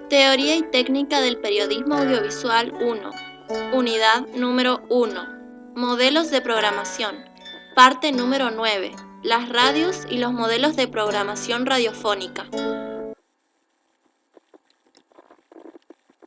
Teoría y técnica del periodismo audiovisual 1. Unidad número 1. Modelos de programación. Parte número 9. Las radios y los modelos de programación radiofónica.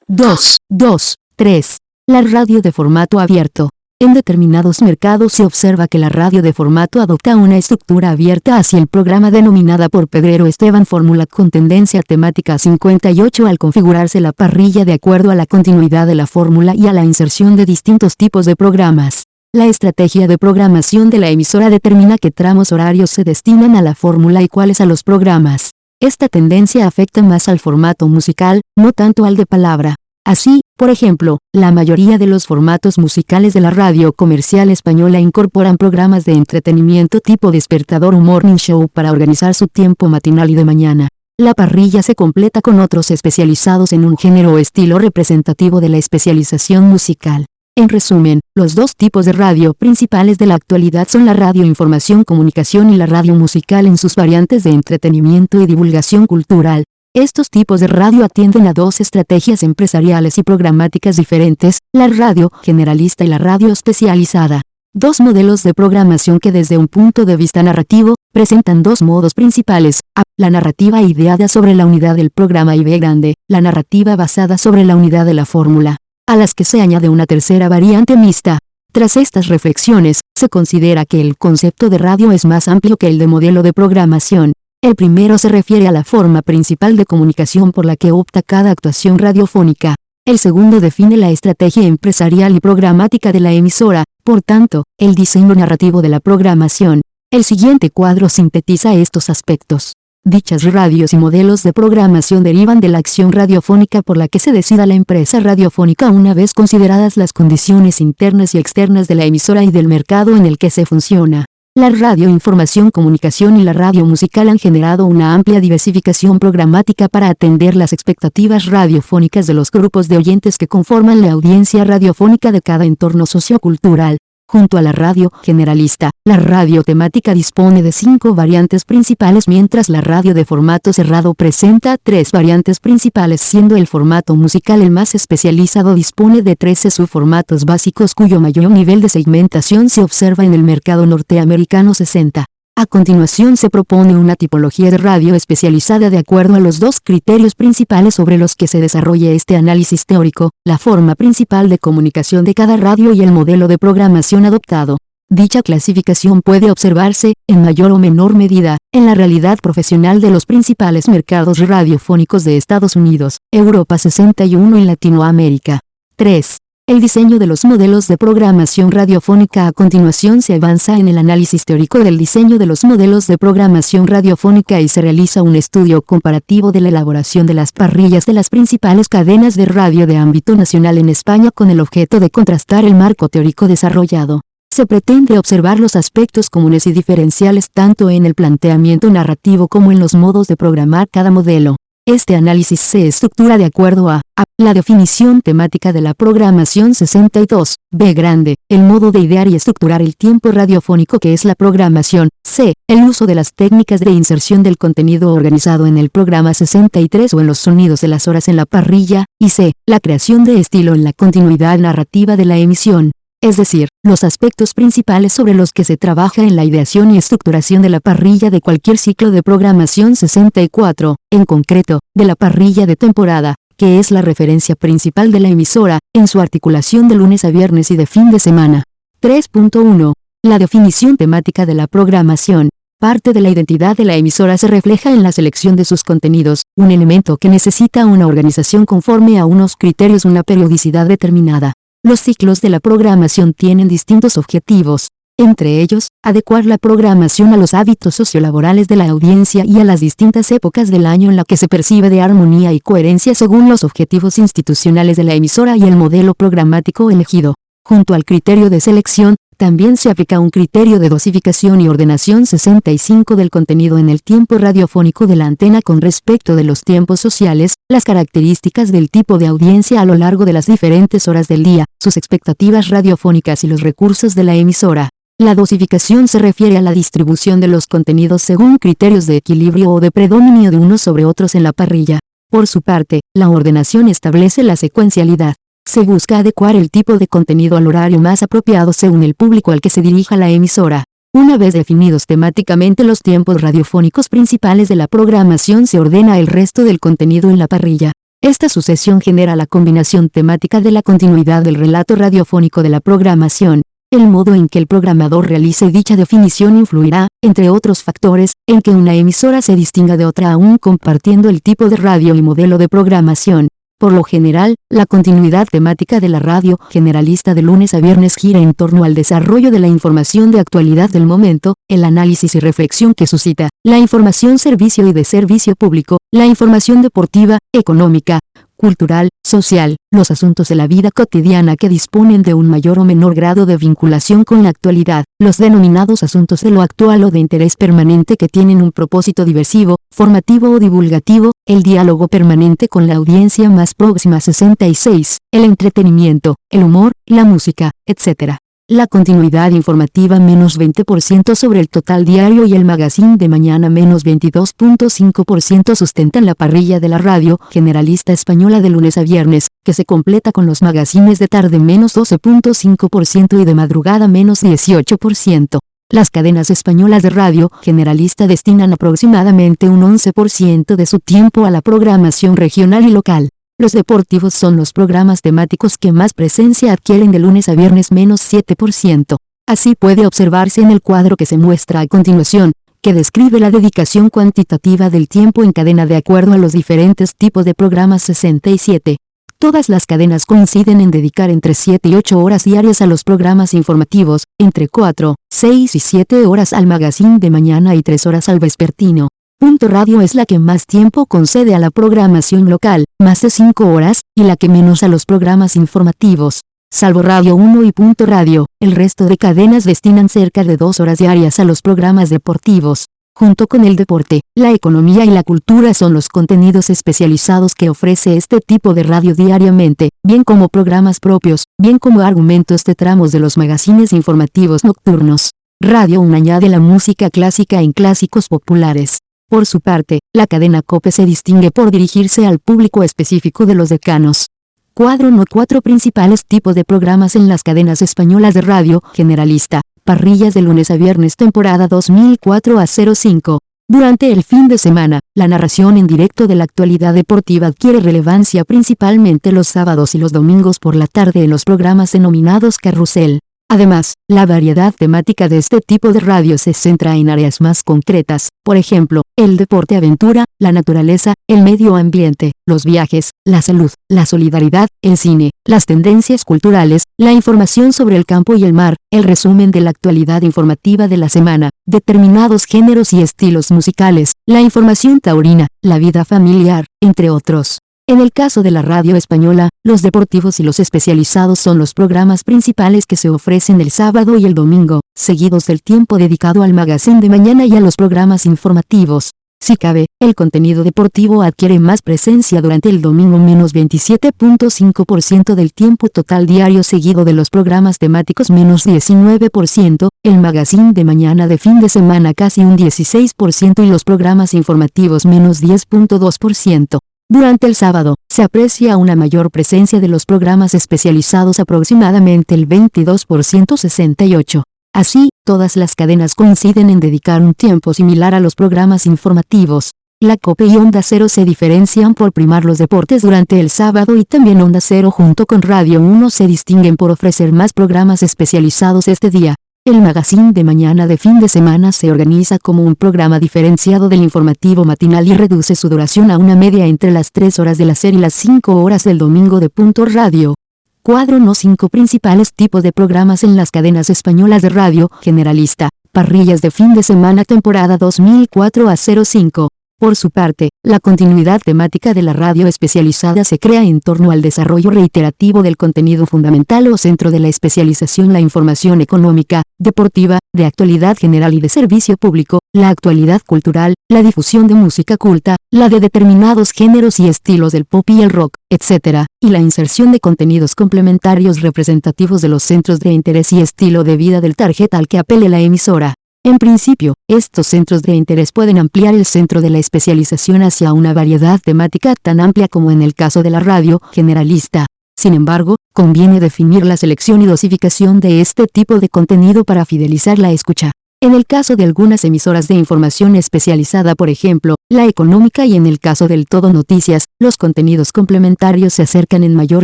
2.2.3. La radio de formato abierto. En determinados mercados se observa que la radio de formato adopta una estructura abierta hacia el programa denominada por Pedrero Esteban fórmula con tendencia temática 58 al configurarse la parrilla de acuerdo a la continuidad de la fórmula y a la inserción de distintos tipos de programas. La estrategia de programación de la emisora determina qué tramos horarios se destinan a la fórmula y cuáles a los programas. Esta tendencia afecta más al formato musical, no tanto al de palabra. Así, por ejemplo, la mayoría de los formatos musicales de la radio comercial española incorporan programas de entretenimiento tipo despertador o morning show para organizar su tiempo matinal y de mañana. La parrilla se completa con otros especializados en un género o estilo representativo de la especialización musical. En resumen, los dos tipos de radio principales de la actualidad son la radio información comunicación y la radio musical en sus variantes de entretenimiento y divulgación cultural. Estos tipos de radio atienden a dos estrategias empresariales y programáticas diferentes, la radio generalista y la radio especializada. Dos modelos de programación que desde un punto de vista narrativo, presentan dos modos principales, A. La narrativa ideada sobre la unidad del programa y B grande, la narrativa basada sobre la unidad de la fórmula, a las que se añade una tercera variante mixta. Tras estas reflexiones, se considera que el concepto de radio es más amplio que el de modelo de programación. El primero se refiere a la forma principal de comunicación por la que opta cada actuación radiofónica. El segundo define la estrategia empresarial y programática de la emisora, por tanto, el diseño narrativo de la programación. El siguiente cuadro sintetiza estos aspectos. Dichas radios y modelos de programación derivan de la acción radiofónica por la que se decida la empresa radiofónica una vez consideradas las condiciones internas y externas de la emisora y del mercado en el que se funciona. La radio información comunicación y la radio musical han generado una amplia diversificación programática para atender las expectativas radiofónicas de los grupos de oyentes que conforman la audiencia radiofónica de cada entorno sociocultural. Junto a la radio generalista, la radio temática dispone de 5 variantes principales mientras la radio de formato cerrado presenta 3 variantes principales siendo el formato musical el más especializado dispone de 13 subformatos básicos cuyo mayor nivel de segmentación se observa en el mercado norteamericano 60. A continuación se propone una tipología de radio especializada de acuerdo a los dos criterios principales sobre los que se desarrolla este análisis teórico, la forma principal de comunicación de cada radio y el modelo de programación adoptado. Dicha clasificación puede observarse, en mayor o menor medida, en la realidad profesional de los principales mercados radiofónicos de Estados Unidos, Europa 61 y Latinoamérica. 3. El diseño de los modelos de programación radiofónica. A continuación se avanza en el análisis teórico del diseño de los modelos de programación radiofónica y se realiza un estudio comparativo de la elaboración de las parrillas de las principales cadenas de radio de ámbito nacional en España con el objeto de contrastar el marco teórico desarrollado. Se pretende observar los aspectos comunes y diferenciales tanto en el planteamiento narrativo como en los modos de programar cada modelo. Este análisis se estructura de acuerdo a la definición temática de la programación 62, B grande, el modo de idear y estructurar el tiempo radiofónico que es la programación, C, el uso de las técnicas de inserción del contenido organizado en el programa 63 o en los sonidos de las horas en la parrilla, y C, la creación de estilo en la continuidad narrativa de la emisión. Es decir, los aspectos principales sobre los que se trabaja en la ideación y estructuración de la parrilla de cualquier ciclo de programación 64, en concreto, de la parrilla de temporada, que es la referencia principal de la emisora, en su articulación de lunes a viernes y de fin de semana. 3.1. La definición temática de la programación. Parte de la identidad de la emisora se refleja en la selección de sus contenidos, un elemento que necesita una organización conforme a unos criterios, una periodicidad determinada. Los ciclos de la programación tienen distintos objetivos, entre ellos, adecuar la programación a los hábitos sociolaborales de la audiencia y a las distintas épocas del año en la que se percibe de armonía y coherencia según los objetivos institucionales de la emisora y el modelo programático elegido. Junto al criterio de selección, también se aplica un criterio de dosificación y ordenación 65 del contenido en el tiempo radiofónico de la antena con respecto de los tiempos sociales, las características del tipo de audiencia a lo largo de las diferentes horas del día, sus expectativas radiofónicas y los recursos de la emisora. La dosificación se refiere a la distribución de los contenidos según criterios de equilibrio o de predominio de unos sobre otros en la parrilla. Por su parte, la ordenación establece la secuencialidad. Se busca adecuar el tipo de contenido al horario más apropiado según el público al que se dirija la emisora. Una vez definidos temáticamente los tiempos radiofónicos principales de la programación, se ordena el resto del contenido en la parrilla. Esta sucesión genera la combinación temática de la continuidad del relato radiofónico de la programación. El modo en que el programador realice dicha definición influirá, entre otros factores, en que una emisora se distinga de otra aún compartiendo el tipo de radio y modelo de programación. Por lo general, la continuidad temática de la radio generalista de lunes a viernes gira en torno al desarrollo de la información de actualidad del momento, el análisis y reflexión que suscita, la información servicio y de servicio público, la información deportiva, económica, cultural, social, los asuntos de la vida cotidiana que disponen de un mayor o menor grado de vinculación con la actualidad, los denominados asuntos de lo actual o de interés permanente que tienen un propósito diversivo, formativo o divulgativo, el diálogo permanente con la audiencia más próxima 66, el entretenimiento, el humor, la música, etc. La continuidad informativa menos 20% sobre el total diario y el magazine de mañana menos 22.5% sustentan la parrilla de la radio generalista española de lunes a viernes, que se completa con los magazines de tarde menos 12.5% y de madrugada menos 18%. Las cadenas españolas de radio generalista destinan aproximadamente un 11% de su tiempo a la programación regional y local. Los deportivos son los programas temáticos que más presencia adquieren de lunes a viernes menos 7%. Así puede observarse en el cuadro que se muestra a continuación, que describe la dedicación cuantitativa del tiempo en cadena de acuerdo a los diferentes tipos de programas 67. Todas las cadenas coinciden en dedicar entre 7 y 8 horas diarias a los programas informativos, entre 4, 6 y 7 horas al magazine de mañana y 3 horas al vespertino. Punto Radio es la que más tiempo concede a la programación local, más de 5 horas, y la que menos a los programas informativos. Salvo Radio 1 y Punto Radio, el resto de cadenas destinan cerca de 2 horas diarias a los programas deportivos. Junto con el deporte, la economía y la cultura son los contenidos especializados que ofrece este tipo de radio diariamente, bien como programas propios, bien como argumentos de tramos de los magazines informativos nocturnos. Radio 1 añade la música clásica en clásicos populares. Por su parte, la cadena COPE se distingue por dirigirse al público específico de los decanos. Cuadro no 4 principales tipos de programas en las cadenas españolas de radio generalista, parrillas de lunes a viernes temporada 2004 a 05. Durante el fin de semana, la narración en directo de la actualidad deportiva adquiere relevancia principalmente los sábados y los domingos por la tarde en los programas denominados Carrusel. Además, la variedad temática de este tipo de radio se centra en áreas más concretas, por ejemplo, el deporte aventura, la naturaleza, el medio ambiente, los viajes, la salud, la solidaridad, el cine, las tendencias culturales, la información sobre el campo y el mar, el resumen de la actualidad informativa de la semana, determinados géneros y estilos musicales, la información taurina, la vida familiar, entre otros. En el caso de la radio española, los deportivos y los especializados son los programas principales que se ofrecen el sábado y el domingo, seguidos del tiempo dedicado al magazine de mañana y a los programas informativos. Si cabe, el contenido deportivo adquiere más presencia durante el domingo menos 27.5% del tiempo total diario seguido de los programas temáticos menos 19%, el magazine de mañana de fin de semana casi un 16% y los programas informativos menos 10.2%. Durante el sábado, se aprecia una mayor presencia de los programas especializados aproximadamente el 22.68%. Así, todas las cadenas coinciden en dedicar un tiempo similar a los programas informativos. La COPE y Onda Cero se diferencian por primar los deportes durante el sábado y también Onda Cero junto con Radio 1 se distinguen por ofrecer más programas especializados este día. El magazine de mañana de fin de semana se organiza como un programa diferenciado del informativo matinal y reduce su duración a una media entre las 3 horas de la serie y las 5 horas del domingo de Punto Radio. Cuadro no 5 principales tipos de programas en las cadenas españolas de radio generalista, parrillas de fin de semana temporada 2004 a 05. Por su parte, la continuidad temática de la radio especializada se crea en torno al desarrollo reiterativo del contenido fundamental o centro de la especialización, la información económica, deportiva, de actualidad general y de servicio público, la actualidad cultural, la difusión de música culta, la de determinados géneros y estilos del pop y el rock, etc., y la inserción de contenidos complementarios representativos de los centros de interés y estilo de vida del target al que apele la emisora. En principio, estos centros de interés pueden ampliar el centro de la especialización hacia una variedad temática tan amplia como en el caso de la radio generalista. Sin embargo, conviene definir la selección y dosificación de este tipo de contenido para fidelizar la escucha. En el caso de algunas emisoras de información especializada, por ejemplo, la económica, y en el caso del Todo Noticias, los contenidos complementarios se acercan en mayor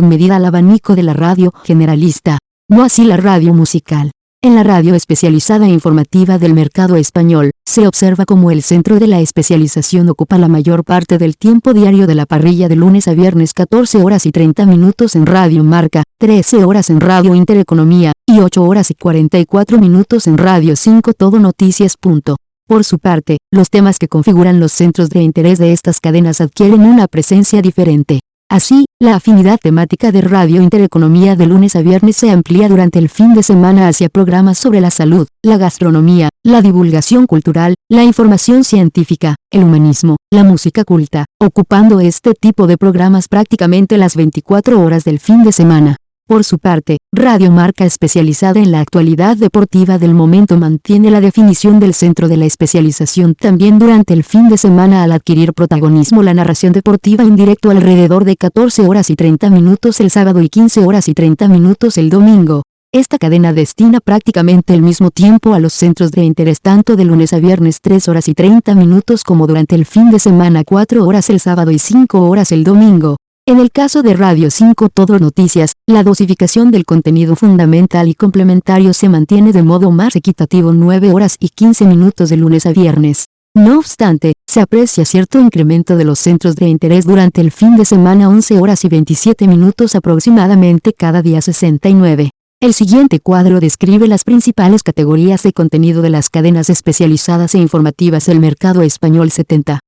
medida al abanico de la radio generalista. No así la radio musical. En la radio especializada e informativa del mercado español, se observa cómo el centro de la especialización ocupa la mayor parte del tiempo diario de la parrilla de lunes a viernes: 14 horas y 30 minutos en Radio Marca, 13 horas en Radio Intereconomía, y 8 horas y 44 minutos en Radio 5 Todo Noticias. Por su parte, los temas que configuran los centros de interés de estas cadenas adquieren una presencia diferente. Así, la afinidad temática de Radio Intereconomía de lunes a viernes se amplía durante el fin de semana hacia programas sobre la salud, la gastronomía, la divulgación cultural, la información científica, el humanismo, la música culta, ocupando este tipo de programas prácticamente las 24 horas del fin de semana. Por su parte, Radio Marca, especializada en la actualidad deportiva del momento, mantiene la definición del centro de la especialización también durante el fin de semana al adquirir protagonismo la narración deportiva en directo alrededor de 14 horas y 30 minutos el sábado y 15 horas y 30 minutos el domingo. Esta cadena destina prácticamente el mismo tiempo a los centros de interés tanto de lunes a viernes 3 horas y 30 minutos como durante el fin de semana 4 horas el sábado y 5 horas el domingo. En el caso de Radio 5 Todo Noticias, la dosificación del contenido fundamental y complementario se mantiene de modo más equitativo: 9 horas y 15 minutos de lunes a viernes. No obstante, se aprecia cierto incremento de los centros de interés durante el fin de semana: 11 horas y 27 minutos aproximadamente cada día 69. El siguiente cuadro describe las principales categorías de contenido de las cadenas especializadas e informativas del mercado español. 70.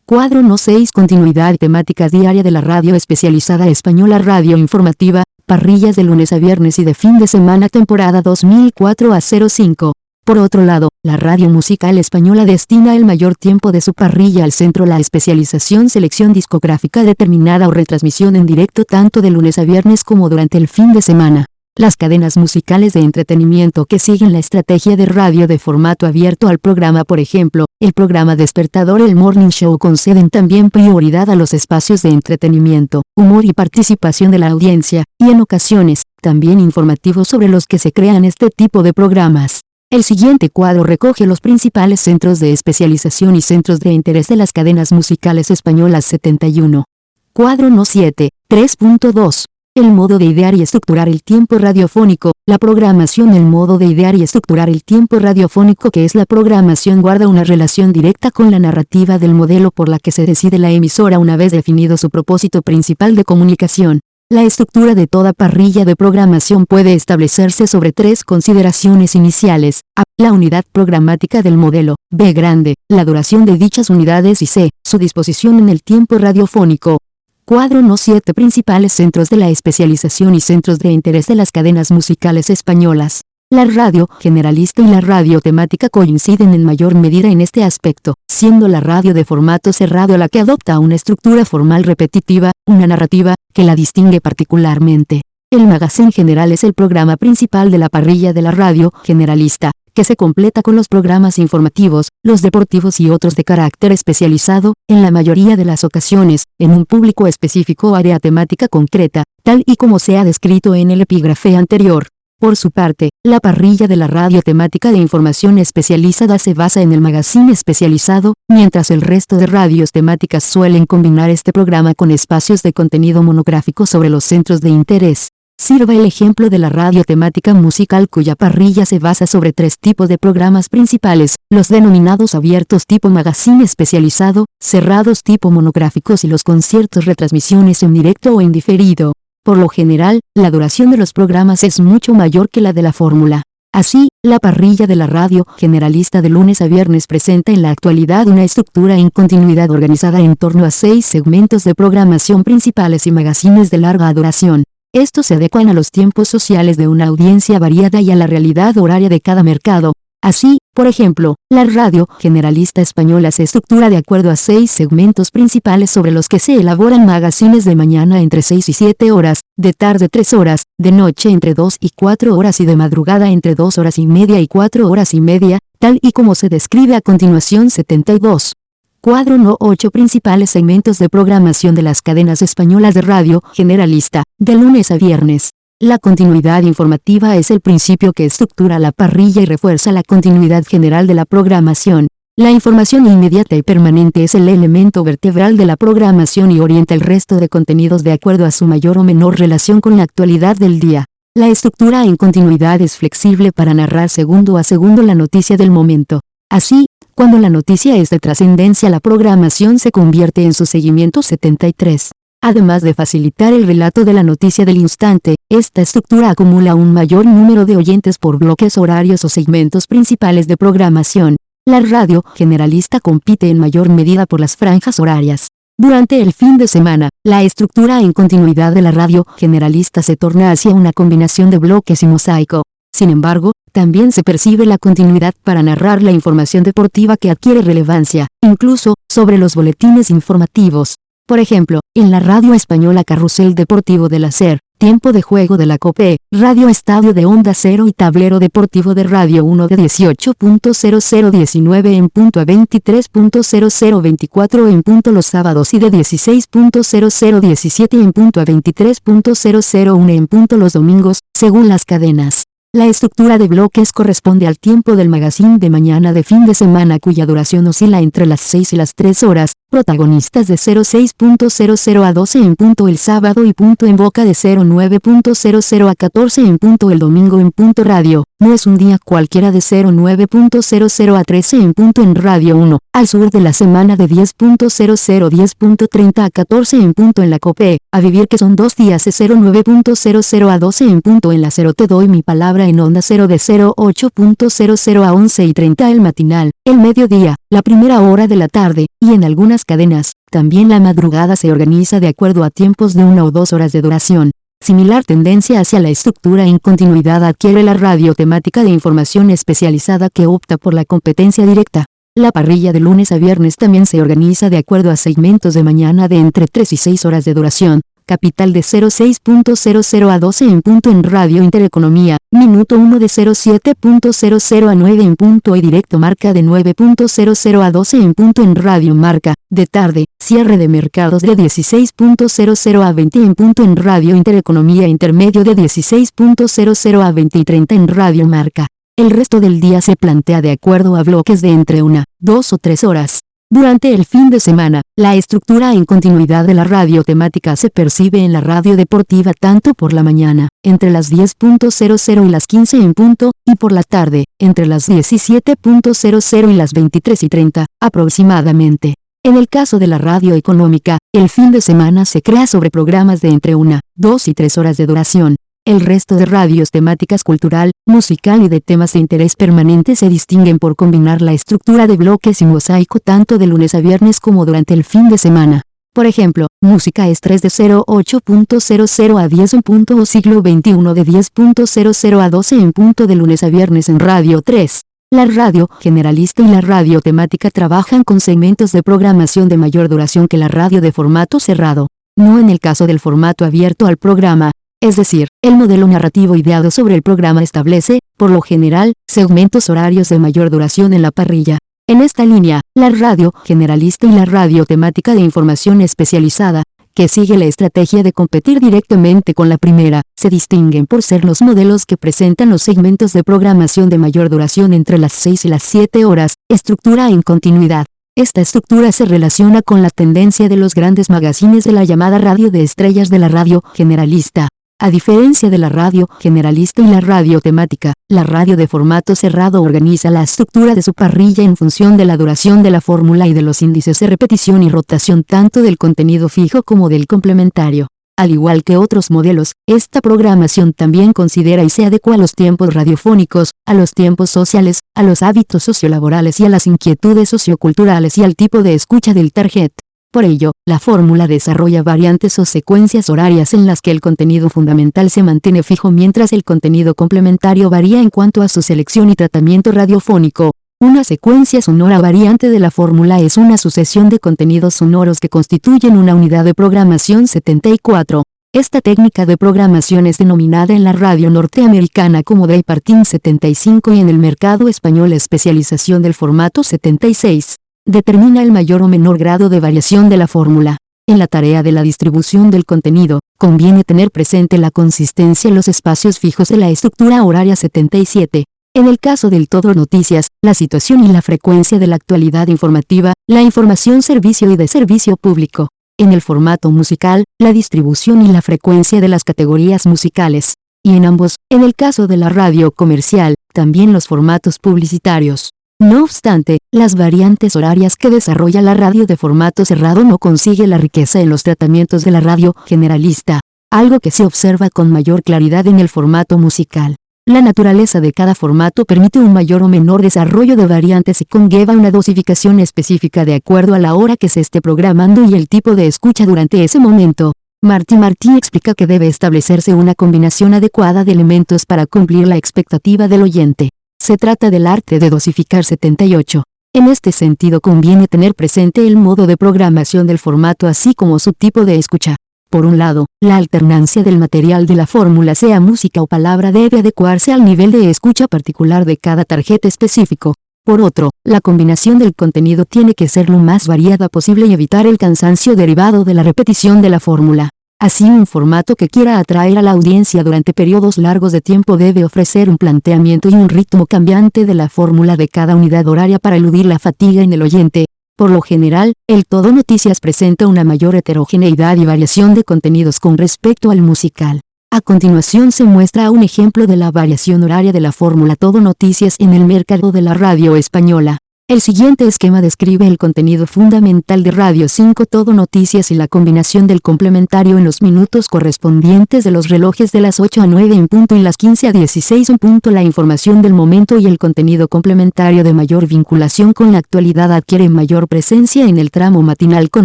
Cuadro No 6. Continuidad temática diaria de la radio especializada española. Radio informativa, parrillas de lunes a viernes y de fin de semana, temporada 2004 a 05. Por otro lado, la radio musical española destina el mayor tiempo de su parrilla al centro la especialización, selección discográfica determinada o retransmisión en directo tanto de lunes a viernes como durante el fin de semana. Las cadenas musicales de entretenimiento que siguen la estrategia de radio de formato abierto al programa, por ejemplo, el programa despertador, el Morning Show, conceden también prioridad a los espacios de entretenimiento, humor y participación de la audiencia, y en ocasiones, también informativos sobre los que se crean este tipo de programas. El siguiente cuadro recoge los principales centros de especialización y centros de interés de las cadenas musicales españolas. 71. Cuadro No 7, 3.2. El modo de idear y estructurar el tiempo radiofónico. La programación. El modo de idear y estructurar el tiempo radiofónico, que es la programación, guarda una relación directa con la narrativa del modelo por la que se decide la emisora una vez definido su propósito principal de comunicación. La estructura de toda parrilla de programación puede establecerse sobre 3 consideraciones iniciales: A. La unidad programática del modelo; B. Grande, la duración de dichas unidades; y C. Su disposición en el tiempo radiofónico. Cuadro No 7. Principales centros de la especialización y centros de interés de las cadenas musicales españolas. La radio generalista y la radio temática coinciden en mayor medida en este aspecto, siendo la radio de formato cerrado la que adopta una estructura formal repetitiva, una narrativa, que la distingue particularmente. El magazine general es el programa principal de la parrilla de la radio generalista, que se completa con los programas informativos, los deportivos y otros de carácter especializado, en la mayoría de las ocasiones, en un público específico o área temática concreta, tal y como se ha descrito en el epígrafe anterior. Por su parte, la parrilla de la radio temática de información especializada se basa en el magazine especializado, mientras el resto de radios temáticas suelen combinar este programa con espacios de contenido monográfico sobre los centros de interés. Sirva el ejemplo de la radio temática musical, cuya parrilla se basa sobre 3 tipos de programas principales: los denominados abiertos tipo magazine especializado, cerrados tipo monográficos y los conciertos, retransmisiones en directo o en diferido. Por lo general, la duración de los programas es mucho mayor que la de la fórmula. Así, la parrilla de la radio generalista de lunes a viernes presenta en la actualidad una estructura en continuidad organizada en torno a 6 segmentos de programación principales y magazines de larga duración. Estos se adecuan a los tiempos sociales de una audiencia variada y a la realidad horaria de cada mercado. Así, por ejemplo, la radio generalista española se estructura de acuerdo a 6 segmentos principales sobre los que se elaboran magazines de mañana entre 6 y 7 horas, de tarde 3 horas, de noche entre 2 y 4 horas y de madrugada entre 2 horas y media y 4 horas y media, tal y como se describe a continuación. 72. Cuadro No. 8 principales segmentos de programación de las cadenas españolas de radio generalista, de lunes a viernes. La continuidad informativa es el principio que estructura la parrilla y refuerza la continuidad general de la programación. La información inmediata y permanente es el elemento vertebral de la programación y orienta el resto de contenidos de acuerdo a su mayor o menor relación con la actualidad del día. La estructura en continuidad es flexible para narrar segundo a segundo la noticia del momento. Así, cuando la noticia es de trascendencia, la programación se convierte en su seguimiento. 73. Además de facilitar el relato de la noticia del instante, esta estructura acumula un mayor número de oyentes por bloques horarios o segmentos principales de programación. La radio generalista compite en mayor medida por las franjas horarias. Durante el fin de semana, la estructura en continuidad de la radio generalista se torna hacia una combinación de bloques y mosaico. Sin embargo, también se percibe la continuidad para narrar la información deportiva que adquiere relevancia, incluso, sobre los boletines informativos. Por ejemplo, en la radio española Carrusel Deportivo de la SER, Tiempo de Juego de la COPE, Radio Estadio de Onda Cero y Tablero Deportivo de Radio 1 de 18.0019 en punto a 23.0024 en punto los sábados y de 16.0017 en punto a 23.001 en punto los domingos, según las cadenas. La estructura de bloques corresponde al tiempo del magazine de mañana de fin de semana, cuya duración oscila entre las 6 y las 3 horas, protagonistas de 06.00 a 12 en punto el sábado y punto en boca de 09.00 a 14 en punto el domingo en punto radio. No es un día cualquiera de 09.00 a 13 en punto en Radio 1, al sur de la semana de 10.00 10.30 a 14 en punto en la COPE, a vivir que son 2 días de 09.00 a 12 en punto en la Cero. Te doy mi palabra en Onda Cero de 08.00 a 11:30 el matinal, el mediodía, la primera hora de la tarde, y en algunas cadenas, también la madrugada se organiza de acuerdo a tiempos de 1 o 2 horas de duración. Similar tendencia hacia la estructura en continuidad adquiere la radio temática de información especializada que opta por la competencia directa. La parrilla de lunes a viernes también se organiza de acuerdo a segmentos de mañana de entre 3 y 6 horas de duración. Capital de 06.00 a 12 en punto en Radio Intereconomía, Minuto 1 de 07.00 a 9 en punto y Directo Marca de 9.00 a 12 en punto en Radio Marca, de tarde, cierre de mercados de 16.00 a 20 en punto en Radio Intereconomía, intermedio de 16.00 a 20 y 30 en Radio Marca. El resto del día se plantea de acuerdo a bloques de entre 1, 2 o 3 horas. Durante el fin de semana, la estructura en continuidad de la radio temática se percibe en la radio deportiva tanto por la mañana, entre las 10.00 y las 15 en punto, y por la tarde, entre las 17.00 y las 23:30, aproximadamente. En el caso de la radio económica, el fin de semana se crea sobre programas de entre 1, 2 y 3 horas de duración. El resto de radios temáticas cultural, musical y de temas de interés permanente se distinguen por combinar la estructura de bloques y mosaico tanto de lunes a viernes como durante el fin de semana. Por ejemplo, Música es 3 de 08.00 a 10 en punto o Siglo XXI de 10.00 a 12 en punto de lunes a viernes en Radio 3. La radio generalista y la radio temática trabajan con segmentos de programación de mayor duración que la radio de formato cerrado. No en el caso del formato abierto al programa. Es decir, el modelo narrativo ideado sobre el programa establece, por lo general, segmentos horarios de mayor duración en la parrilla. En esta línea, la radio generalista y la radio temática de información especializada, que sigue la estrategia de competir directamente con la primera, se distinguen por ser los modelos que presentan los segmentos de programación de mayor duración entre las 6 y las 7 horas, estructura en continuidad. Esta estructura se relaciona con la tendencia de los grandes magazines de la llamada radio de estrellas de la radio generalista. A diferencia de la radio generalista y la radio temática, la radio de formato cerrado organiza la estructura de su parrilla en función de la duración de la fórmula y de los índices de repetición y rotación tanto del contenido fijo como del complementario. Al igual que otros modelos, esta programación también considera y se adecua a los tiempos radiofónicos, a los tiempos sociales, a los hábitos sociolaborales y a las inquietudes socioculturales y al tipo de escucha del target. Por ello, la fórmula desarrolla variantes o secuencias horarias en las que el contenido fundamental se mantiene fijo mientras el contenido complementario varía en cuanto a su selección y tratamiento radiofónico. Una secuencia sonora variante de la fórmula es una sucesión de contenidos sonoros que constituyen una unidad de programación. 74. Esta técnica de programación es denominada en la radio norteamericana como Day-Parting 75 y en el mercado español especialización del formato 76. Determina el mayor o menor grado de variación de la fórmula. En la tarea de la distribución del contenido, conviene tener presente la consistencia en los espacios fijos de la estructura horaria 77. En el caso del todo noticias, la situación y la frecuencia de la actualidad informativa, la información servicio y de servicio público. En el formato musical, la distribución y la frecuencia de las categorías musicales. Y en ambos, en el caso de la radio comercial, también los formatos publicitarios. No obstante, las variantes horarias que desarrolla la radio de formato cerrado no consigue la riqueza en los tratamientos de la radio generalista, algo que se observa con mayor claridad en el formato musical. La naturaleza de cada formato permite un mayor o menor desarrollo de variantes y conlleva una dosificación específica de acuerdo a la hora que se esté programando y el tipo de escucha durante ese momento. Martí explica que debe establecerse una combinación adecuada de elementos para cumplir la expectativa del oyente. Se trata del arte de dosificar 78. En este sentido conviene tener presente el modo de programación del formato así como su tipo de escucha. Por un lado, la alternancia del material de la fórmula sea música o palabra debe adecuarse al nivel de escucha particular de cada tarjeta específico. Por otro, la combinación del contenido tiene que ser lo más variada posible y evitar el cansancio derivado de la repetición de la fórmula. Así, un formato que quiera atraer a la audiencia durante periodos largos de tiempo debe ofrecer un planteamiento y un ritmo cambiante de la fórmula de cada unidad horaria para eludir la fatiga en el oyente. Por lo general, el Todo Noticias presenta una mayor heterogeneidad y variación de contenidos con respecto al musical. A continuación se muestra un ejemplo de la variación horaria de la fórmula Todo Noticias en el mercado de la radio española. El siguiente esquema describe el contenido fundamental de Radio 5 Todo Noticias y la combinación del complementario en los minutos correspondientes de los relojes de las 8 a 9 en punto y las 15 a 16 en punto. La información del momento y el contenido complementario de mayor vinculación con la actualidad adquiere mayor presencia en el tramo matinal con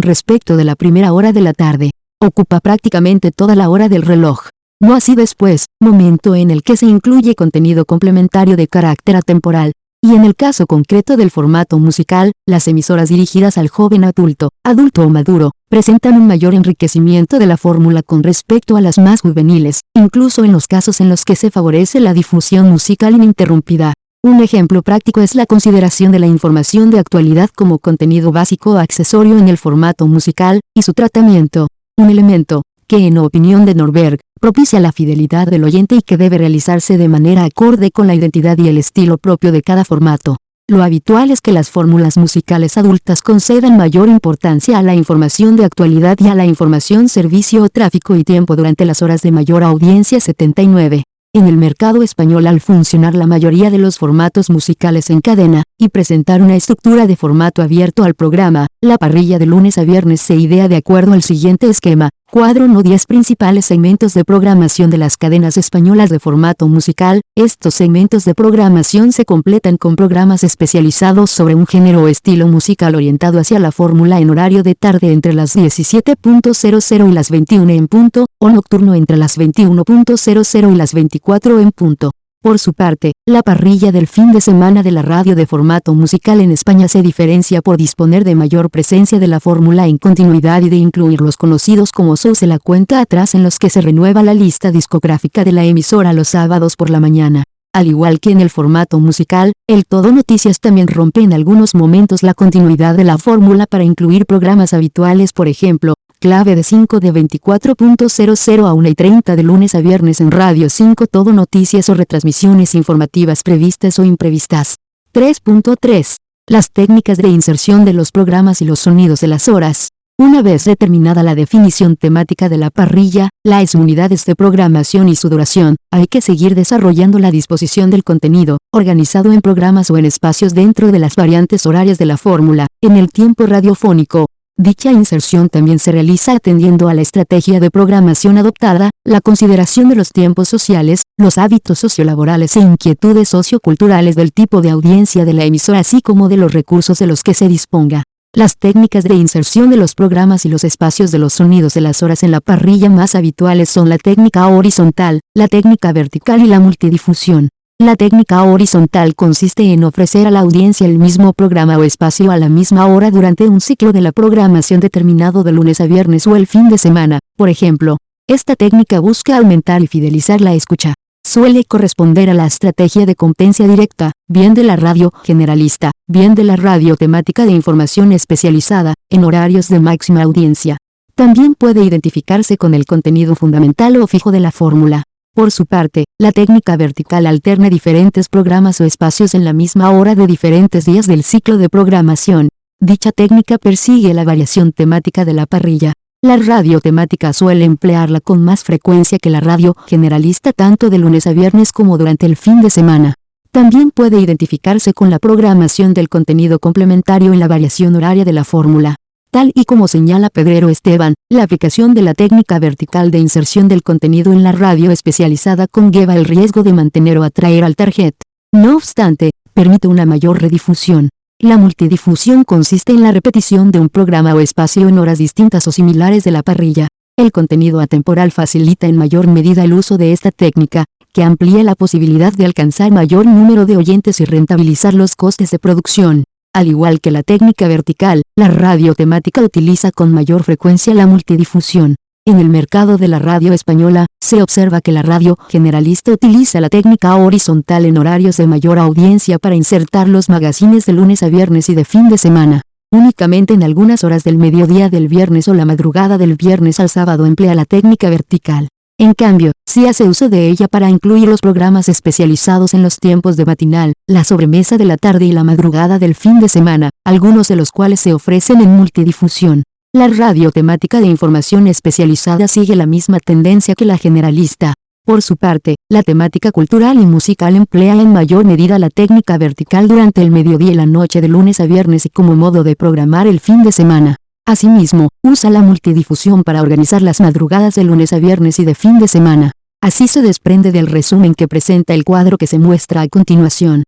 respecto de la primera hora de la tarde. Ocupa prácticamente toda la hora del reloj. No así después, momento en el que se incluye contenido complementario de carácter atemporal. Y en el caso concreto del formato musical, las emisoras dirigidas al joven adulto o maduro, presentan un mayor enriquecimiento de la fórmula con respecto a las más juveniles, incluso en los casos en los que se favorece la difusión musical ininterrumpida. Un ejemplo práctico es la consideración de la información de actualidad como contenido básico o accesorio en el formato musical, y su tratamiento, un elemento que en opinión de Norberg, propicia la fidelidad del oyente y que debe realizarse de manera acorde con la identidad y el estilo propio de cada formato. Lo habitual es que las fórmulas musicales adultas concedan mayor importancia a la información de actualidad y a la información servicio o tráfico y tiempo durante las horas de mayor audiencia 79. En el mercado español, al funcionar la mayoría de los formatos musicales en cadena, y presentar una estructura de formato abierto al programa, la parrilla de lunes a viernes se idea de acuerdo al siguiente esquema. Cuadro no 10 principales segmentos de programación de las cadenas españolas de formato musical. Estos segmentos de programación se completan con programas especializados sobre un género o estilo musical orientado hacia la fórmula en horario de tarde entre las 17:00 y las 21 en punto, o nocturno entre las 21:00 y las 24 en punto. Por su parte, la parrilla del fin de semana de la radio de formato musical en España se diferencia por disponer de mayor presencia de la fórmula en continuidad y de incluir los conocidos como shows de la cuenta atrás en los que se renueva la lista discográfica de la emisora los sábados por la mañana. Al igual que en el formato musical, el Todo Noticias también rompe en algunos momentos la continuidad de la fórmula para incluir programas habituales, por ejemplo, Clave de 5 de 24:00 a 1:30 de lunes a viernes en Radio 5 Todo Noticias o retransmisiones informativas previstas o imprevistas. 3.3. Las técnicas de inserción de los programas y los sonidos de las horas. Una vez determinada la definición temática de la parrilla, las unidades de programación y su duración, hay que seguir desarrollando la disposición del contenido, organizado en programas o en espacios dentro de las variantes horarias de la fórmula, en el tiempo radiofónico. Dicha inserción también se realiza atendiendo a la estrategia de programación adoptada, la consideración de los tiempos sociales, los hábitos sociolaborales e inquietudes socioculturales del tipo de audiencia de la emisora así como de los recursos de los que se disponga. Las técnicas de inserción de los programas y los espacios de los sonidos de las horas en la parrilla más habituales son la técnica horizontal, la técnica vertical y la multidifusión. La técnica horizontal consiste en ofrecer a la audiencia el mismo programa o espacio a la misma hora durante un ciclo de la programación determinado de lunes a viernes o el fin de semana. Por ejemplo, Esta técnica busca aumentar y fidelizar la escucha. Suele corresponder a la estrategia de competencia directa, bien de la radio generalista, bien de la radio temática de información especializada, en horarios de máxima audiencia. También puede identificarse con el contenido fundamental o fijo de la fórmula. Por su parte, la técnica vertical alterna diferentes programas o espacios en la misma hora de diferentes días del ciclo de programación. Dicha técnica persigue la variación temática de la parrilla. La radio temática suele emplearla con más frecuencia que la radio generalista tanto de lunes a viernes como durante el fin de semana. También puede identificarse con la programación del contenido complementario en la variación horaria de la fórmula. Tal y como señala Pedrero Esteban, la aplicación de la técnica vertical de inserción del contenido en la radio especializada conlleva el riesgo de mantener o atraer al target. No obstante, permite una mayor redifusión. La multidifusión consiste en la repetición de un programa o espacio en horas distintas o similares de la parrilla. El contenido atemporal facilita en mayor medida el uso de esta técnica, que amplía la posibilidad de alcanzar mayor número de oyentes y rentabilizar los costes de producción. Al igual que la técnica vertical, la radio temática utiliza con mayor frecuencia la multidifusión. En el mercado de la radio española, se observa que la radio generalista utiliza la técnica horizontal en horarios de mayor audiencia para insertar los magazines de lunes a viernes y de fin de semana. Únicamente en algunas horas del mediodía del viernes o la madrugada del viernes al sábado emplea la técnica vertical. En cambio, sí hace uso de ella para incluir los programas especializados en los tiempos de matinal, la sobremesa de la tarde y la madrugada del fin de semana, algunos de los cuales se ofrecen en multidifusión. La radio temática de información especializada sigue la misma tendencia que la generalista. Por su parte, la temática cultural y musical emplea en mayor medida la técnica vertical durante el mediodía y la noche de lunes a viernes y como modo de programar el fin de semana. Asimismo, usa la multidifusión para organizar las madrugadas de lunes a viernes y de fin de semana. Así se desprende del resumen que presenta el cuadro que se muestra a continuación.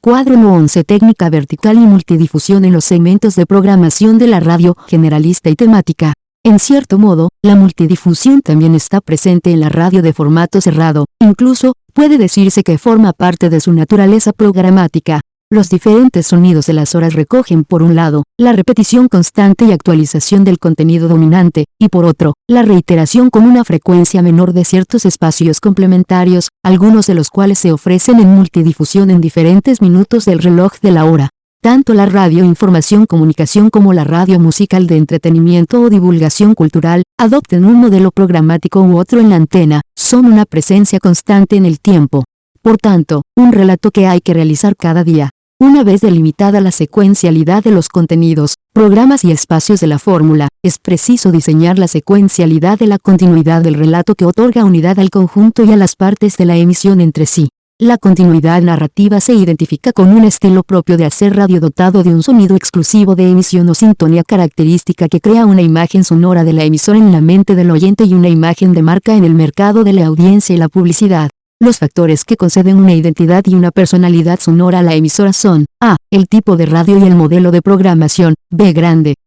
Cuadro No. 11 Técnica vertical y multidifusión en los segmentos de programación de la radio generalista y temática. En cierto modo, la multidifusión también está presente en la radio de formato cerrado, incluso, puede decirse que forma parte de su naturaleza programática. Los diferentes sonidos de las horas recogen por un lado, la repetición constante y actualización del contenido dominante, y por otro, la reiteración con una frecuencia menor de ciertos espacios complementarios, algunos de los cuales se ofrecen en multidifusión en diferentes minutos del reloj de la hora. Tanto la radio información comunicación como la radio musical de entretenimiento o divulgación cultural, adopten un modelo programático u otro en la antena, son una presencia constante en el tiempo. Por tanto, un relato que hay que realizar cada día. Una vez delimitada la secuencialidad de los contenidos, programas y espacios de la fórmula, es preciso diseñar la secuencialidad de la continuidad del relato que otorga unidad al conjunto y a las partes de la emisión entre sí. La continuidad narrativa se identifica con un estilo propio de hacer radio dotado de un sonido exclusivo de emisión o sintonía característica que crea una imagen sonora de la emisora en la mente del oyente y una imagen de marca en el mercado de la audiencia y la publicidad. Los factores que conceden una identidad y una personalidad sonora a la emisora son: A. El tipo de radio y el modelo de programación. B.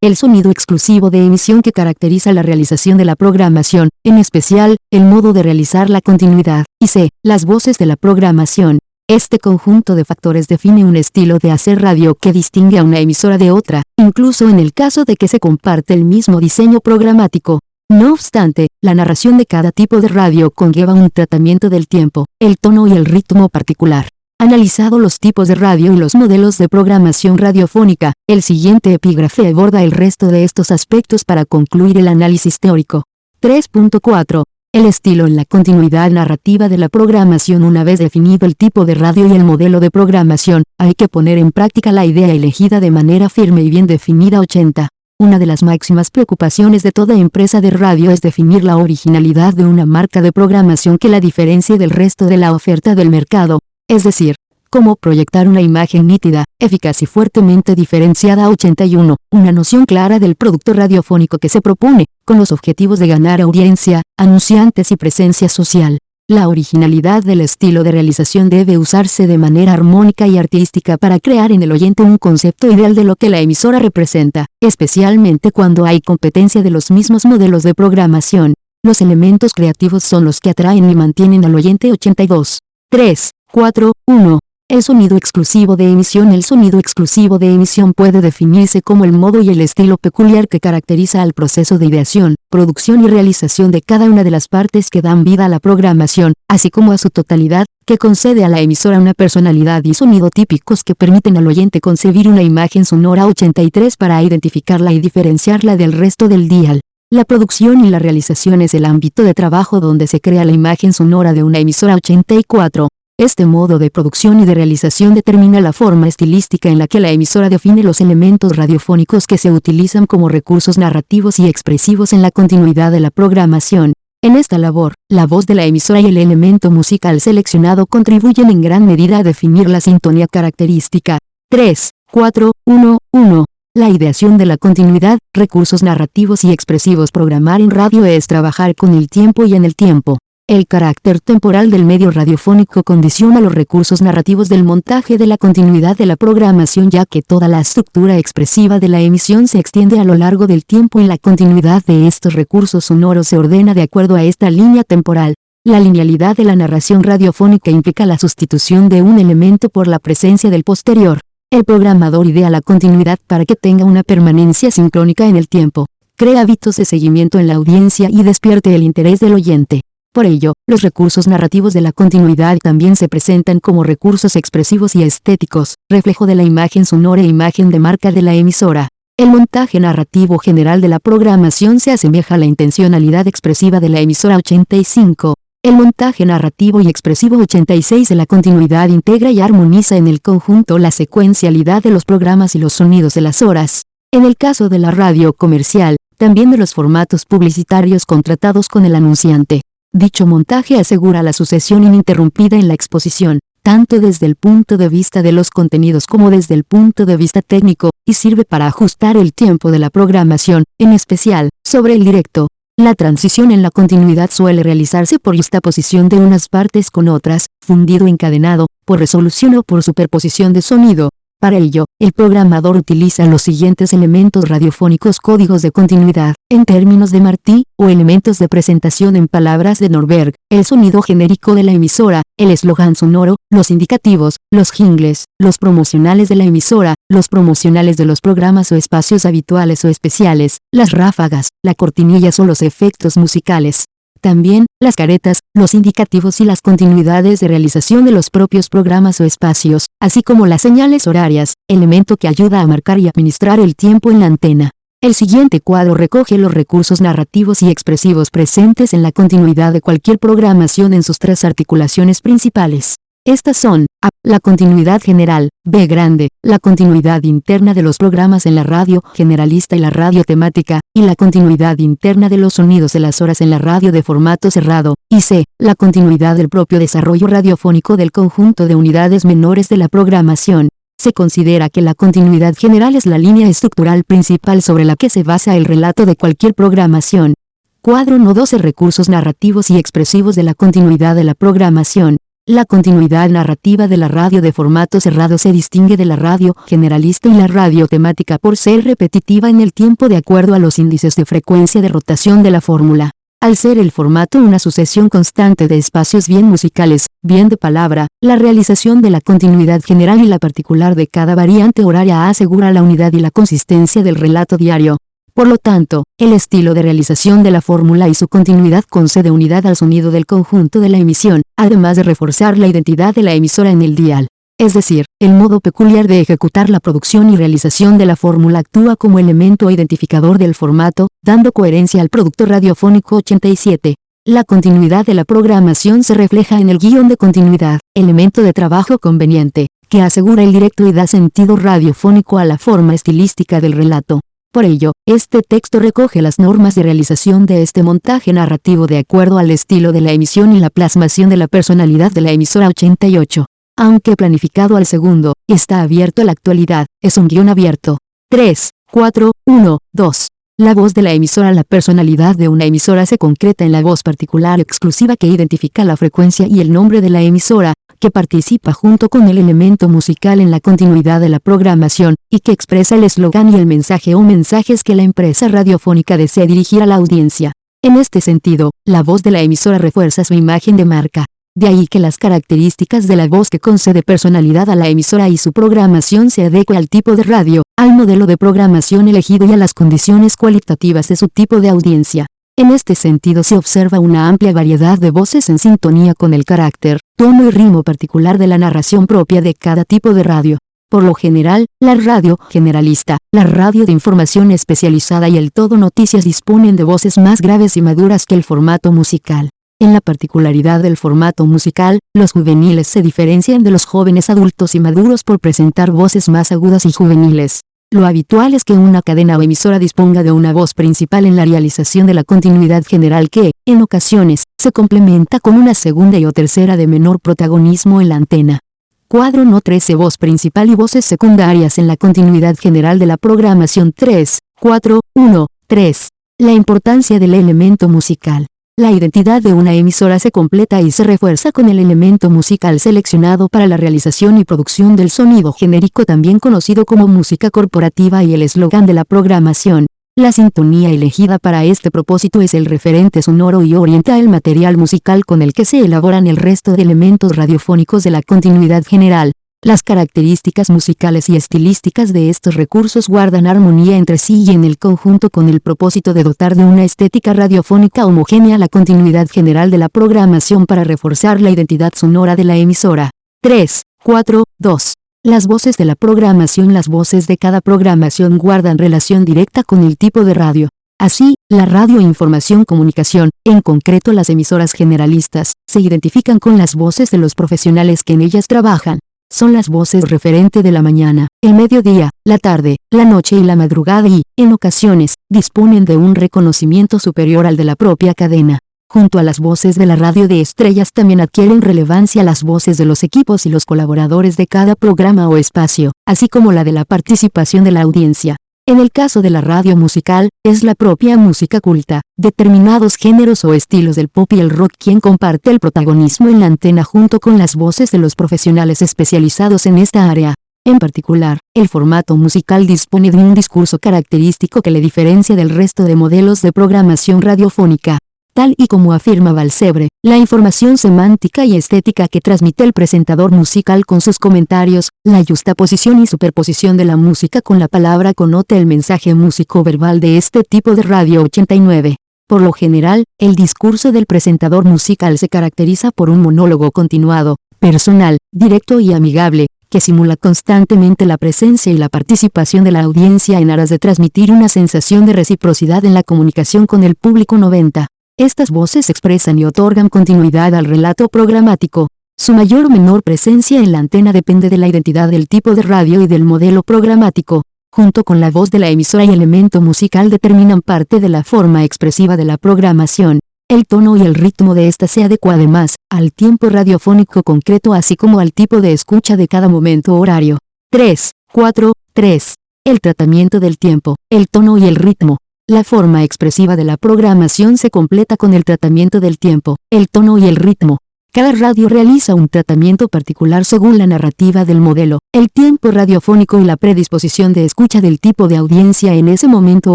El sonido exclusivo de emisión que caracteriza la realización de la programación, en especial, el modo de realizar la continuidad. Y C. Las voces de la programación. Este conjunto de factores define un estilo de hacer radio que distingue a una emisora de otra, incluso en el caso de que se comparte el mismo diseño programático. No obstante, la narración de cada tipo de radio conlleva un tratamiento del tiempo, el tono y el ritmo particular. Analizado los tipos de radio y los modelos de programación radiofónica, el siguiente epígrafe aborda el resto de estos aspectos para concluir el análisis teórico. 3.4. El estilo en la continuidad narrativa de la programación. Una vez definido el tipo de radio y el modelo de programación, hay que poner en práctica la idea elegida de manera firme y bien definida. 80. Una de las máximas preocupaciones de toda empresa de radio es definir la originalidad de una marca de programación que la diferencie del resto de la oferta del mercado, es decir, cómo proyectar una imagen nítida, eficaz y fuertemente diferenciada. 81. Una noción clara del producto radiofónico que se propone, con los objetivos de ganar audiencia, anunciantes y presencia social. La originalidad del estilo de realización debe usarse de manera armónica y artística para crear en el oyente un concepto ideal de lo que la emisora representa, especialmente cuando hay competencia de los mismos modelos de programación. Los elementos creativos son los que atraen y mantienen al oyente. 82. 3, 4, 1. El sonido exclusivo de emisión. El sonido exclusivo de emisión puede definirse como el modo y el estilo peculiar que caracteriza al proceso de ideación, producción y realización de cada una de las partes que dan vida a la programación, así como a su totalidad, que concede a la emisora una personalidad y sonido típicos que permiten al oyente concebir una imagen sonora 83 para identificarla y diferenciarla del resto del dial. La producción y la realización es el ámbito de trabajo donde se crea la imagen sonora de una emisora 84. Este modo de producción y de realización determina la forma estilística en la que la emisora define los elementos radiofónicos que se utilizan como recursos narrativos y expresivos en la continuidad de la programación. En esta labor, la voz de la emisora y el elemento musical seleccionado contribuyen en gran medida a definir la sintonía característica. 3, 4, 1, 1. La ideación de la continuidad, recursos narrativos y expresivos. Programar en radio es trabajar con el tiempo y en el tiempo. El carácter temporal del medio radiofónico condiciona los recursos narrativos del montaje de la continuidad de la programación, ya que toda la estructura expresiva de la emisión se extiende a lo largo del tiempo y la continuidad de estos recursos sonoros se ordena de acuerdo a esta línea temporal. La linealidad de la narración radiofónica implica la sustitución de un elemento por la presencia del posterior. El programador idea la continuidad para que tenga una permanencia sincrónica en el tiempo, crea hábitos de seguimiento en la audiencia y despierte el interés del oyente. Por ello, los recursos narrativos de la continuidad también se presentan como recursos expresivos y estéticos, reflejo de la imagen sonora e imagen de marca de la emisora. El montaje narrativo general de la programación se asemeja a la intencionalidad expresiva de la emisora 85. El montaje narrativo y expresivo 86 de la continuidad integra y armoniza en el conjunto la secuencialidad de los programas y los sonidos de las horas. En el caso de la radio comercial, también de los formatos publicitarios contratados con el anunciante. Dicho montaje asegura la sucesión ininterrumpida en la exposición, tanto desde el punto de vista de los contenidos como desde el punto de vista técnico, y sirve para ajustar el tiempo de la programación, en especial, sobre el directo. La transición en la continuidad suele realizarse por juxtaposición de unas partes con otras, fundido encadenado, por resolución o por superposición de sonido. Para ello, el programador utiliza los siguientes elementos radiofónicos: códigos de continuidad, en términos de Martí, o elementos de presentación en palabras de Norberg, el sonido genérico de la emisora, el eslogan sonoro, los indicativos, los jingles, los promocionales de la emisora, los promocionales de los programas o espacios habituales o especiales, las ráfagas, la cortinilla o los efectos musicales. También, las caretas, los indicativos y las continuidades de realización de los propios programas o espacios, así como las señales horarias, elemento que ayuda a marcar y administrar el tiempo en la antena. El siguiente cuadro recoge los recursos narrativos y expresivos presentes en la continuidad de cualquier programación en sus tres articulaciones principales. Estas son: A. La continuidad general, B grande, la continuidad interna de los programas en la radio generalista y la radio temática, y la continuidad interna de los sonidos de las horas en la radio de formato cerrado, y C. La continuidad del propio desarrollo radiofónico del conjunto de unidades menores de la programación. Se considera que la continuidad general es la línea estructural principal sobre la que se basa el relato de cualquier programación. Cuadro No 12. Recursos narrativos y expresivos de la continuidad de la programación. La continuidad narrativa de la radio de formato cerrado se distingue de la radio generalista y la radio temática por ser repetitiva en el tiempo de acuerdo a los índices de frecuencia de rotación de la fórmula. Al ser el formato una sucesión constante de espacios bien musicales, bien de palabra, la realización de la continuidad general y la particular de cada variante horaria asegura la unidad y la consistencia del relato diario. Por lo tanto, el estilo de realización de la fórmula y su continuidad concede unidad al sonido del conjunto de la emisión, además de reforzar la identidad de la emisora en el dial. Es decir, el modo peculiar de ejecutar la producción y realización de la fórmula actúa como elemento identificador del formato, dando coherencia al producto radiofónico 87. La continuidad de la programación se refleja en el guión de continuidad, elemento de trabajo conveniente, que asegura el directo y da sentido radiofónico a la forma estilística del relato. Por ello, este texto recoge las normas de realización de este montaje narrativo de acuerdo al estilo de la emisión y la plasmación de la personalidad de la emisora 88. Aunque planificado al segundo, está abierto a la actualidad, es un guión abierto. 3, 4, 1, 2. La voz de la emisora. La personalidad de una emisora se concreta en la voz particular exclusiva que identifica la frecuencia y el nombre de la emisora, que participa junto con el elemento musical en la continuidad de la programación, y que expresa el eslogan y el mensaje o mensajes que la empresa radiofónica desea dirigir a la audiencia. En este sentido, la voz de la emisora refuerza su imagen de marca. De ahí que las características de la voz que concede personalidad a la emisora y su programación se adecue al tipo de radio, al modelo de programación elegido y a las condiciones cualitativas de su tipo de audiencia. En este sentido se observa una amplia variedad de voces en sintonía con el carácter, tono y ritmo particular de la narración propia de cada tipo de radio. Por lo general, la radio generalista, la radio de información especializada y el todo noticias disponen de voces más graves y maduras que el formato musical. En la particularidad del formato musical, los juveniles se diferencian de los jóvenes adultos y maduros por presentar voces más agudas y juveniles. Lo habitual es que una cadena o emisora disponga de una voz principal en la realización de la continuidad general que, en ocasiones, se complementa con una segunda y o tercera de menor protagonismo en la antena. Cuadro No 13 Voz principal y voces secundarias en la continuidad general de la programación 3, 4, 1, 3. La importancia del elemento musical. La identidad de una emisora se completa y se refuerza con el elemento musical seleccionado para la realización y producción del sonido genérico, también conocido como música corporativa, y el eslogan de la programación. La sintonía elegida para este propósito es el referente sonoro y orienta el material musical con el que se elaboran el resto de elementos radiofónicos de la continuidad general. Las características musicales y estilísticas de estos recursos guardan armonía entre sí y en el conjunto con el propósito de dotar de una estética radiofónica homogénea la continuidad general de la programación para reforzar la identidad sonora de la emisora. 3, 4, 2. Las voces de la programación. Las voces de cada programación guardan relación directa con el tipo de radio. Así, la radio información comunicación, en concreto las emisoras generalistas, se identifican con las voces de los profesionales que en ellas trabajan. Son las voces referente de la mañana, el mediodía, la tarde, la noche y la madrugada y, en ocasiones, disponen de un reconocimiento superior al de la propia cadena. Junto a las voces de la radio de estrellas también adquieren relevancia las voces de los equipos y los colaboradores de cada programa o espacio, así como la de la participación de la audiencia. En el caso de la radio musical, es la propia música culta, determinados géneros o estilos del pop y el rock quien comparte el protagonismo en la antena junto con las voces de los profesionales especializados en esta área. En particular, el formato musical dispone de un discurso característico que le diferencia del resto de modelos de programación radiofónica. Tal y como afirma Balsebre, la información semántica y estética que transmite el presentador musical con sus comentarios, la yuxtaposición y superposición de la música con la palabra connota el mensaje músico-verbal de este tipo de radio. 89. Por lo general, el discurso del presentador musical se caracteriza por un monólogo continuado, personal, directo y amigable, que simula constantemente la presencia y la participación de la audiencia en aras de transmitir una sensación de reciprocidad en la comunicación con el público. 90. Estas voces expresan y otorgan continuidad al relato programático. Su mayor o menor presencia en la antena depende de la identidad del tipo de radio y del modelo programático. Junto con la voz de la emisora y elemento musical determinan parte de la forma expresiva de la programación. El tono y el ritmo de esta se adecua además al tiempo radiofónico concreto así como al tipo de escucha de cada momento horario. 3, 4, 3. El tratamiento del tiempo, el tono y el ritmo. La forma expresiva de la programación se completa con el tratamiento del tiempo, el tono y el ritmo. Cada radio realiza un tratamiento particular según la narrativa del modelo, el tiempo radiofónico y la predisposición de escucha del tipo de audiencia en ese momento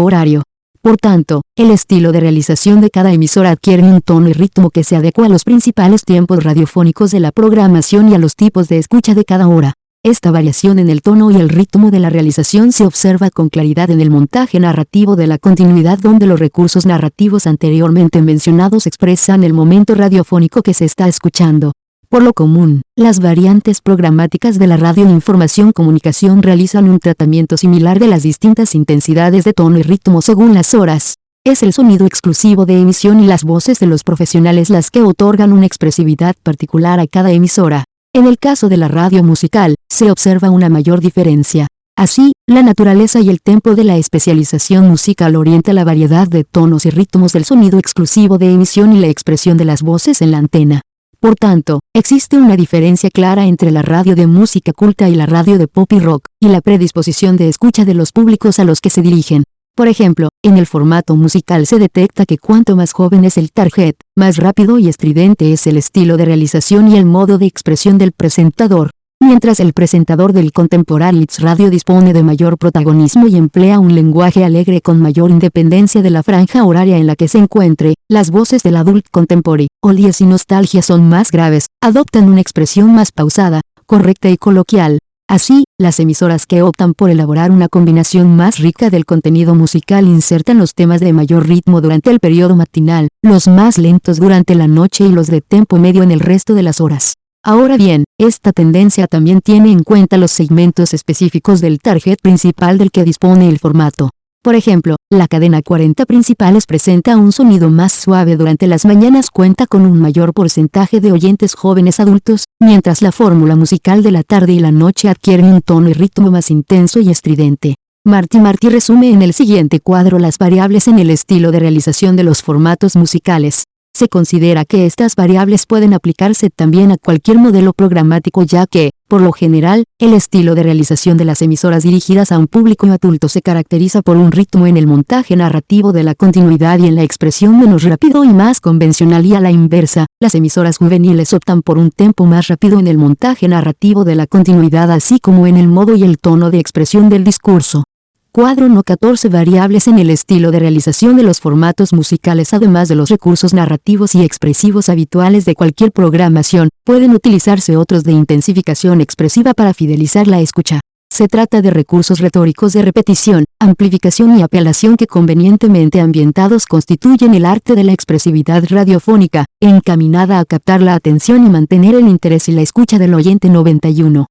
horario. Por tanto, el estilo de realización de cada emisora adquiere un tono y ritmo que se adecua a los principales tiempos radiofónicos de la programación y a los tipos de escucha de cada hora. Esta variación en el tono y el ritmo de la realización se observa con claridad en el montaje narrativo de la continuidad, donde los recursos narrativos anteriormente mencionados expresan el momento radiofónico que se está escuchando. Por lo común, las variantes programáticas de la radio en información comunicación realizan un tratamiento similar de las distintas intensidades de tono y ritmo según las horas. Es el sonido exclusivo de emisión y las voces de los profesionales las que otorgan una expresividad particular a cada emisora. En el caso de la radio musical, se observa una mayor diferencia. Así, la naturaleza y el tempo de la especialización musical orienta la variedad de tonos y ritmos del sonido exclusivo de emisión y la expresión de las voces en la antena. Por tanto, existe una diferencia clara entre la radio de música culta y la radio de pop y rock, y la predisposición de escucha de los públicos a los que se dirigen. Por ejemplo, en el formato musical se detecta que cuanto más joven es el target, más rápido y estridente es el estilo de realización y el modo de expresión del presentador. mientras el presentador del Contemporary Hits Radio dispone de mayor protagonismo y emplea un lenguaje alegre con mayor independencia de la franja horaria en la que se encuentre, las voces del Adult Contemporary, oldies y nostalgia son más graves, adoptan una expresión más pausada, correcta y coloquial. Así, las emisoras que optan por elaborar una combinación más rica del contenido musical insertan los temas de mayor ritmo durante el periodo matinal, los más lentos durante la noche y los de tempo medio en el resto de las horas. Ahora bien, esta tendencia también tiene en cuenta los segmentos específicos del target principal del que dispone el formato. Por ejemplo, la cadena 40 Principales presenta un sonido más suave durante las mañanas, cuenta con un mayor porcentaje de oyentes jóvenes adultos, mientras la fórmula musical de la tarde y la noche adquiere un tono y ritmo más intenso y estridente. Marty resume en el siguiente cuadro las variables en el estilo de realización de los formatos musicales. Se considera que estas variables pueden aplicarse también a cualquier modelo programático, ya que, por lo general, el estilo de realización de las emisoras dirigidas a un público adulto se caracteriza por un ritmo en el montaje narrativo de la continuidad y en la expresión menos rápido y más convencional, y a la inversa, las emisoras juveniles optan por un tempo más rápido en el montaje narrativo de la continuidad, así como en el modo y el tono de expresión del discurso. Cuadro No. 14 Variables en el estilo de realización de los formatos musicales. Además de los recursos narrativos y expresivos habituales de cualquier programación, pueden utilizarse otros de intensificación expresiva para fidelizar la escucha. Se trata de recursos retóricos de repetición, amplificación y apelación que, convenientemente ambientados, constituyen el arte de la expresividad radiofónica, encaminada a captar la atención y mantener el interés y la escucha del oyente. 91.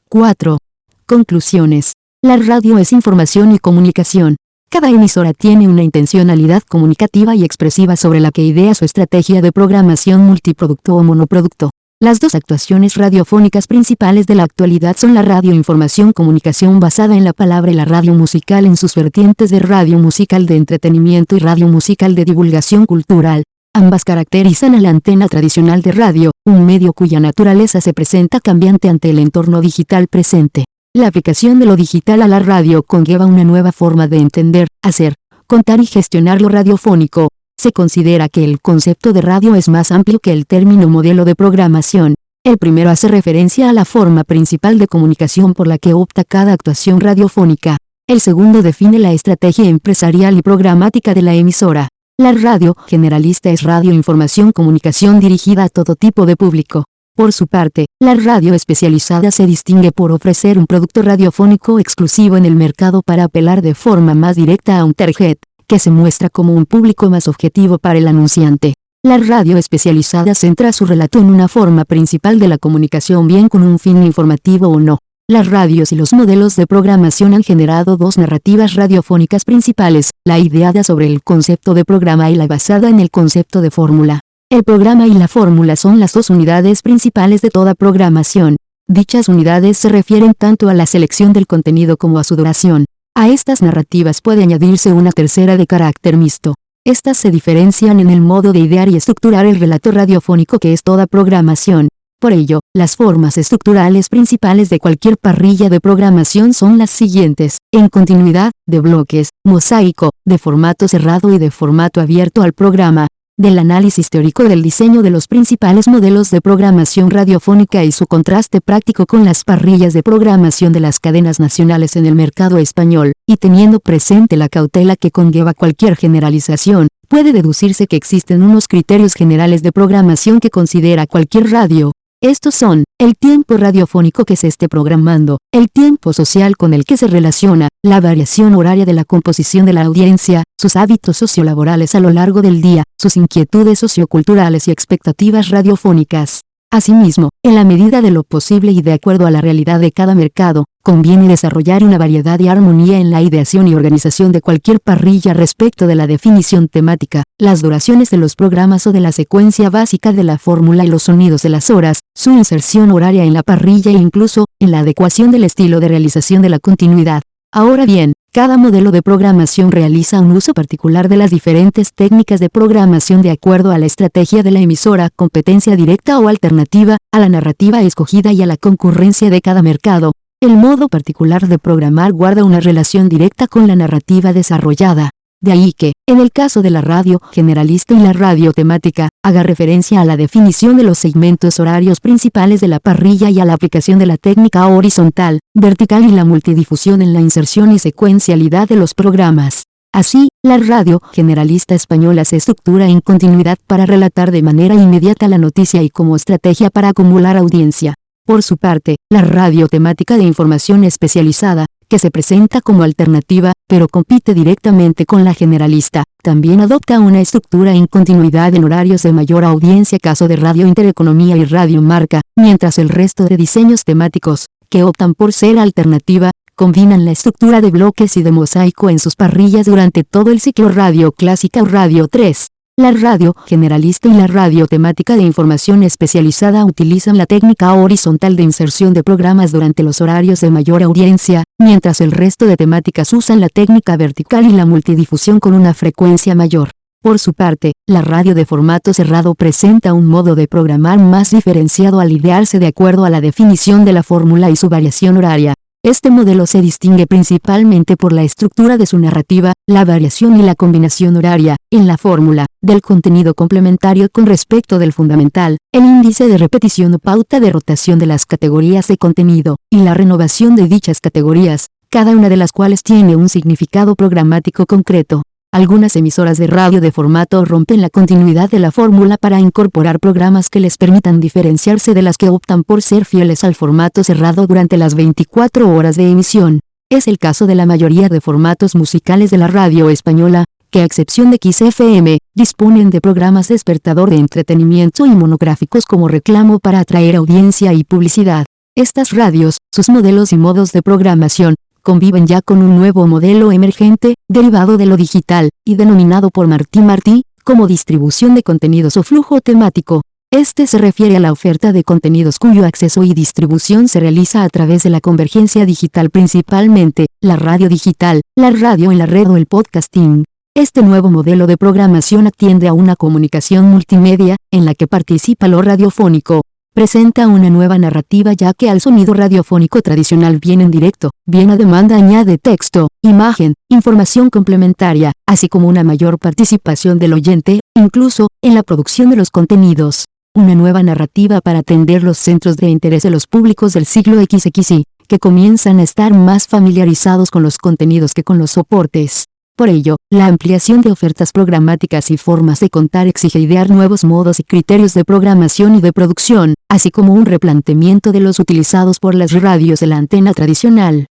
4. Conclusiones. La radio es información y comunicación. Cada emisora tiene una intencionalidad comunicativa y expresiva sobre la que idea su estrategia de programación multiproducto o monoproducto. Las dos actuaciones radiofónicas principales de la actualidad son la radioinformación comunicación basada en la palabra y la radio musical en sus vertientes de radio musical de entretenimiento y radio musical de divulgación cultural. Ambas caracterizan a la antena tradicional de radio, un medio cuya naturaleza se presenta cambiante ante el entorno digital presente. La aplicación de lo digital a la radio conlleva una nueva forma de entender, hacer, contar y gestionar lo radiofónico. Se considera que el concepto de radio es más amplio que el término modelo de programación. El primero hace referencia a la forma principal de comunicación por la que opta cada actuación radiofónica. El segundo define la estrategia empresarial y programática de la emisora. La radio generalista es radioinformación comunicación dirigida a todo tipo de público. Por su parte, la radio especializada se distingue por ofrecer un producto radiofónico exclusivo en el mercado para apelar de forma más directa a un target, que se muestra como un público más objetivo para el anunciante. La radio especializada centra su relato en una forma principal de la comunicación, bien con un fin informativo o no. Las radios y los modelos de programación han generado dos narrativas radiofónicas principales, la ideada sobre el concepto de programa y la basada en el concepto de fórmula. El programa y la fórmula son las dos unidades principales de toda programación. Dichas unidades se refieren tanto a la selección del contenido como a su duración. A estas narrativas puede añadirse una tercera de carácter mixto. Estas se diferencian en el modo de idear y estructurar el relato radiofónico, que es toda programación. Por ello, las formas estructurales principales de cualquier parrilla de programación son las siguientes: en continuidad, de bloques, mosaico, de formato cerrado y de formato abierto al programa. Del análisis teórico del diseño de los principales modelos de programación radiofónica y su contraste práctico con las parrillas de programación de las cadenas nacionales en el mercado español, y teniendo presente la cautela que conlleva cualquier generalización, puede deducirse que existen unos criterios generales de programación que considera cualquier radio. Estos son: el tiempo radiofónico que se esté programando, el tiempo social con el que se relaciona, la variación horaria de la composición de la audiencia, sus hábitos sociolaborales a lo largo del día, sus inquietudes socioculturales y expectativas radiofónicas. Asimismo, en la medida de lo posible y de acuerdo a la realidad de cada mercado, conviene desarrollar una variedad y armonía en la ideación y organización de cualquier parrilla respecto de la definición temática, las duraciones de los programas o de la secuencia básica de la fórmula y los sonidos de las horas, su inserción horaria en la parrilla e incluso, en la adecuación del estilo de realización de la continuidad. Ahora bien, cada modelo de programación realiza un uso particular de las diferentes técnicas de programación de acuerdo a la estrategia de la emisora, competencia directa o alternativa, a la narrativa escogida y a la concurrencia de cada mercado. El modo particular de programar guarda una relación directa con la narrativa desarrollada. De ahí que, en el caso de la radio generalista y la radio temática, haga referencia a la definición de los segmentos horarios principales de la parrilla y a la aplicación de la técnica horizontal, vertical y la multidifusión en la inserción y secuencialidad de los programas. Así, la radio generalista española se estructura en continuidad para relatar de manera inmediata la noticia y como estrategia para acumular audiencia. Por su parte, la radio temática de información especializada, que se presenta como alternativa, pero compite directamente con la generalista, también adopta una estructura en continuidad en horarios de mayor audiencia, caso de Radio Intereconomía y Radio Marca, mientras el resto de diseños temáticos, que optan por ser alternativa, combinan la estructura de bloques y de mosaico en sus parrillas durante todo el ciclo Radio Clásica o Radio 3. La radio generalista y la radio temática de información especializada utilizan la técnica horizontal de inserción de programas durante los horarios de mayor audiencia, mientras el resto de temáticas usan la técnica vertical y la multidifusión con una frecuencia mayor. Por su parte, la radio de formato cerrado presenta un modo de programar más diferenciado al idearse de acuerdo a la definición de la fórmula y su variación horaria. Este modelo se distingue principalmente por la estructura de su narrativa, la variación y la combinación horaria, en la fórmula, del contenido complementario con respecto del fundamental, el índice de repetición o pauta de rotación de las categorías de contenido, y la renovación de dichas categorías, cada una de las cuales tiene un significado programático concreto. Algunas emisoras de radio de formato rompen la continuidad de la fórmula para incorporar programas que les permitan diferenciarse de las que optan por ser fieles al formato cerrado durante las 24 horas de emisión. Es el caso de la mayoría de formatos musicales de la radio española, que a excepción de XFM, disponen de programas despertador de entretenimiento y monográficos como reclamo para atraer audiencia y publicidad. Estas radios, sus modelos y modos de programación, conviven ya con un nuevo modelo emergente, derivado de lo digital, y denominado por Martí como distribución de contenidos o flujo temático. Este se refiere a la oferta de contenidos cuyo acceso y distribución se realiza a través de la convergencia digital, principalmente, la radio digital, la radio en la red o el podcasting. Este nuevo modelo de programación atiende a una comunicación multimedia, en la que participa lo radiofónico. Presenta una nueva narrativa ya que al sonido radiofónico tradicional bien en directo, bien a demanda añade texto, imagen, información complementaria, así como una mayor participación del oyente, incluso, en la producción de los contenidos. Una nueva narrativa para atender los centros de interés de los públicos del siglo XXI, que comienzan a estar más familiarizados con los contenidos que con los soportes. Por ello, la ampliación de ofertas programáticas y formas de contar exige idear nuevos modos y criterios de programación y de producción, así como un replanteamiento de los utilizados por las radios de la antena tradicional.